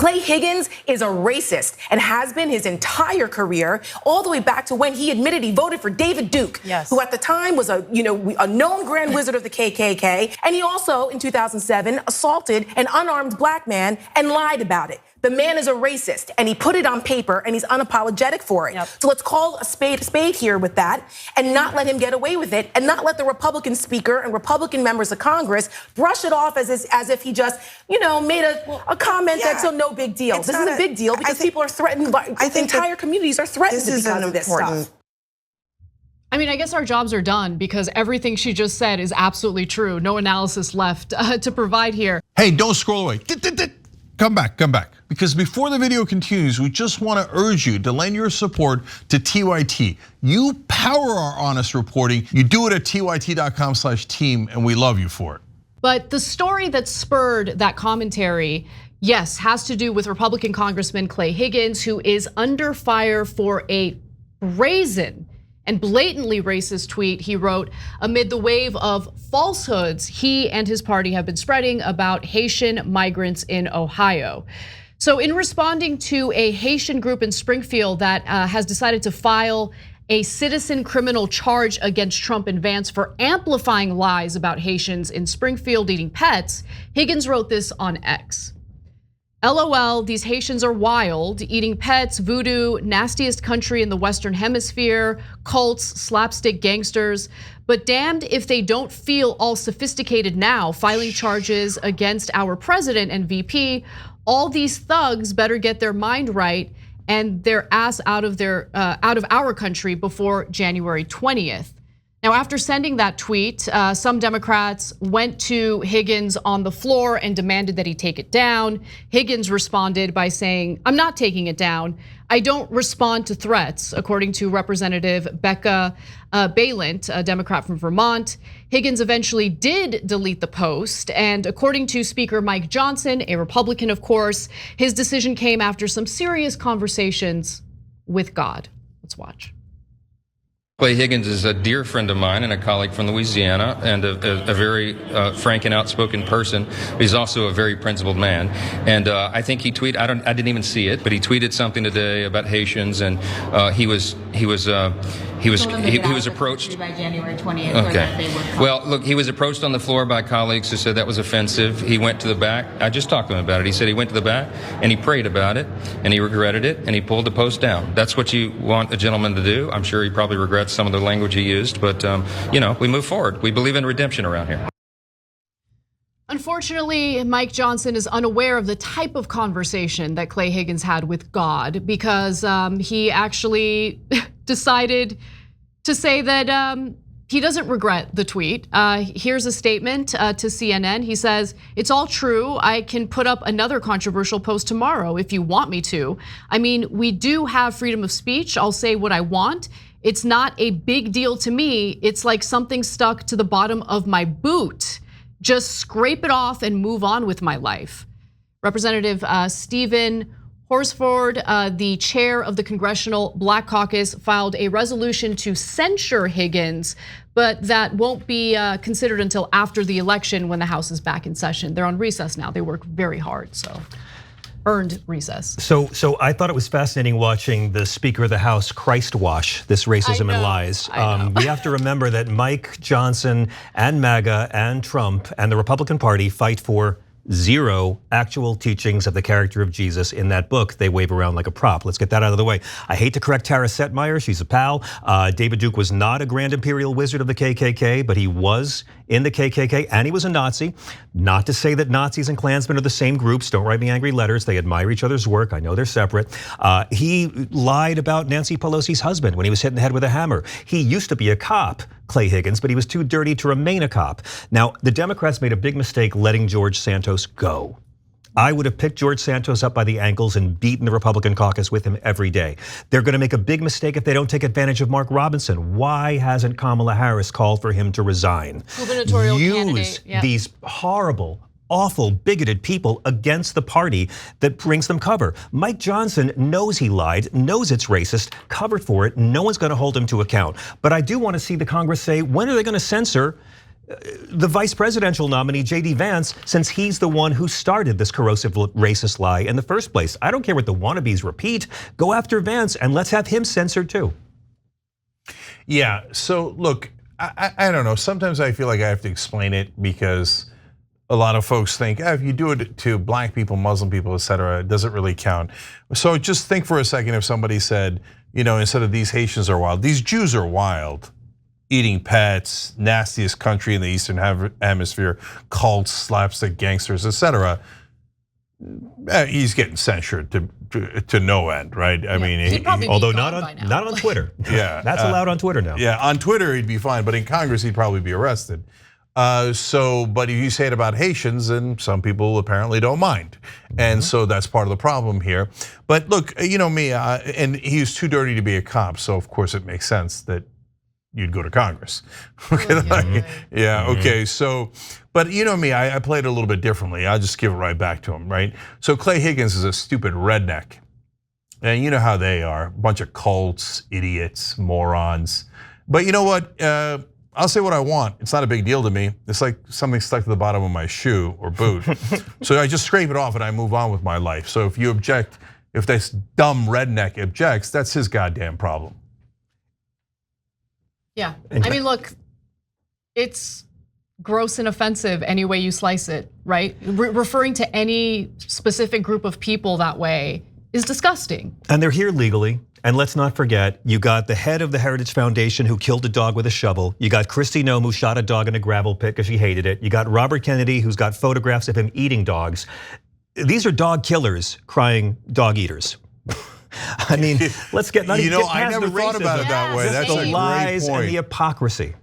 Clay Higgins is a racist and has been his entire career, all the way back to when he admitted he voted for David Duke, who at the time was a known Grand Wizard of the KKK. And he also, in 2007, assaulted an unarmed black man and lied about it. The man is a racist, and he put it on paper, and he's unapologetic for it. So let's call a spade here with that, and not let him get away with it, and not let the Republican speaker and Republican members of Congress brush it off as if he just, made a comment that's no big deal. This is a big deal because people are threatened. Entire communities are threatened because of this stuff. I mean, I guess our jobs are done because everything she just said is absolutely true. No analysis left to provide here. Hey, don't scroll away. Come back. Because before the video continues, we just want to urge you to lend your support to TYT. You power our honest reporting. You do it at tyt.com/team, and we love you for it. But the story that spurred that commentary, yes, has to do with Republican Congressman Clay Higgins, who is under fire for a brazen and blatantly racist tweet he wrote amid the wave of falsehoods he and his party have been spreading about Haitian migrants in Ohio. So in responding to a Haitian group in Springfield that has decided to file a citizen criminal charge against Trump and Vance for amplifying lies about Haitians in Springfield eating pets, Higgins wrote this on X. LOL, these Haitians are wild, eating pets, voodoo, nastiest country in the Western Hemisphere, cults, slapstick gangsters. But damned if they don't feel all sophisticated now, filing charges against our president and VP. All these thugs better get their mind right and their ass out of our country before January 20th. Now, after sending that tweet, some Democrats went to Higgins on the floor and demanded that he take it down. Higgins responded by saying, "I'm not taking it down. I don't respond to threats," according to Representative Becca Balint, a Democrat from Vermont. Higgins eventually did delete the post, and according to Speaker Mike Johnson, a Republican of course, his decision came after some serious conversations with God. Let's watch. Clay Higgins is a dear friend of mine and a colleague from Louisiana, and a very frank and outspoken person. He's also a very principled man, and I think he tweeted. I didn't even see it, but he tweeted something today about Haitians, and he was approached by January 20th. Okay. Well, look, he was approached on the floor by colleagues who said that was offensive. He went to the back. I just talked to him about it. He said he went to the back and he prayed about it, and he regretted it, and he pulled the post down. That's what you want a gentleman to do. I'm sure he probably regrets some of the language he used, but we move forward. We believe in redemption around here. Unfortunately, Mike Johnson is unaware of the type of conversation that Clay Higgins had with God, because he actually decided to say that he doesn't regret the tweet. Here's a statement to CNN. He says, "It's all true. I can put up another controversial post tomorrow if you want me to. I mean, we do have freedom of speech. I'll say what I want. It's not a big deal to me. It's like something stuck to the bottom of my boot. Just scrape it off and move on with my life." Representative Stephen Horsford, the chair of the Congressional Black Caucus, filed a resolution to censure Higgins, but that won't be considered until after the election when the House is back in session. They're on recess now. They work very hard, so earned recess. So I thought it was fascinating watching the Speaker of the House Christ wash this racism and lies. We have to remember that Mike Johnson and MAGA and Trump and the Republican Party fight for zero actual teachings of the character of Jesus in that book they wave around like a prop. Let's get that out of the way. I hate to correct Tara Setmeyer, she's a pal. David Duke was not a Grand Imperial Wizard of the KKK, but he was in the KKK and he was a Nazi. Not to say that Nazis and Klansmen are the same groups. Don't write me angry letters. They admire each other's work. I know they're separate. He lied about Nancy Pelosi's husband when he was hit in the head with a hammer. He used to be a cop, Clay Higgins, but he was too dirty to remain a cop. Now, the Democrats made a big mistake letting George Santos go. I would have picked George Santos up by the ankles and beaten the Republican caucus with him every day. They're gonna make a big mistake if they don't take advantage of Mark Robinson. Why hasn't Kamala Harris called for him to resign? Gubernatorial Use candidate, yeah. These horrible, awful, bigoted people against the party that brings them cover. Mike Johnson knows he lied, knows it's racist, covered for it. No one's gonna hold him to account. But I do wanna see the Congress say, when are they gonna censor the vice presidential nominee, J.D. Vance, since he's the one who started this corrosive racist lie in the first place. I don't care what the wannabes repeat. Go after Vance and let's have him censored too. Yeah, so look, I don't know. Sometimes I feel like I have to explain it because a lot of folks think if you do it to black people, Muslim people, etc., it doesn't really count. So just think for a second if somebody said, instead of these Haitians are wild, these Jews are wild. Eating pets, nastiest country in the Eastern Hemisphere, cults, slapstick gangsters, etc. He's getting censured to no end, right? I mean, although not on Twitter. Yeah, that's allowed on Twitter now. Yeah, on Twitter he'd be fine, but in Congress he'd probably be arrested. But if you say it about Haitians, then some people apparently don't mind, and so that's part of the problem here. But look, me, and he's too dirty to be a cop, so of course it makes sense that you'd go to Congress. Okay, okay. So, but me, I played it a little bit differently. I'll just give it right back to him, right? So Clay Higgins is a stupid redneck, and you know how they are, a bunch of cults, idiots, morons. But you know what? I'll say what I want. It's not a big deal to me. It's like something stuck to the bottom of my shoe or boot. So I just scrape it off and I move on with my life. So if you object, if this dumb redneck objects, that's his goddamn problem. Yeah, I mean, look, it's gross and offensive any way you slice it, right? Referring to any specific group of people that way is disgusting. And they're here legally. And let's not forget, you got the head of the Heritage Foundation who killed a dog with a shovel. You got Kristi Noem who shot a dog in a gravel pit because she hated it. You got Robert Kennedy who's got photographs of him eating dogs. These are dog killers crying dog eaters. I mean, let's get not even get past I never the thought racism. about it that way. That's the a lies great point. and the hypocrisy.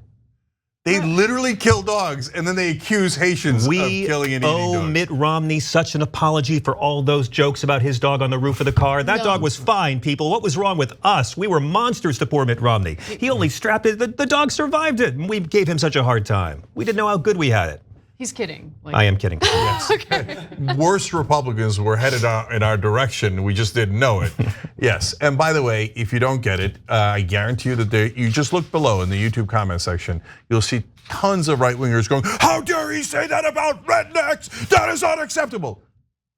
They literally kill dogs and then they accuse Haitians of killing and eating dogs. We owe Mitt Romney such an apology for all those jokes about his dog on the roof of the car. That dog was fine, people. What was wrong with us? We were monsters to poor Mitt Romney. He only strapped it, the dog survived it, and we gave him such a hard time. We didn't know how good we had it. He's kidding. I am kidding. Yes. Okay. Worse Republicans were headed in our direction. We just didn't know it. Yes. And by the way, if you don't get it, I guarantee you that you just look below in the YouTube comment section. You'll see tons of right wingers going, "How dare he say that about rednecks? That is unacceptable."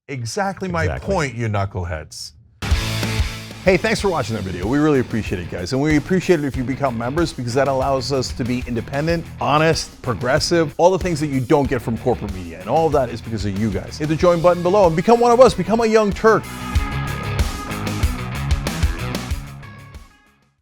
Exactly my point, you knuckleheads. Hey, thanks for watching that video. We really appreciate it, guys. And we appreciate it if you become members because that allows us to be independent, honest, progressive, all the things that you don't get from corporate media. And all of that is because of you guys. Hit the join button below and become one of us, become a young Turk.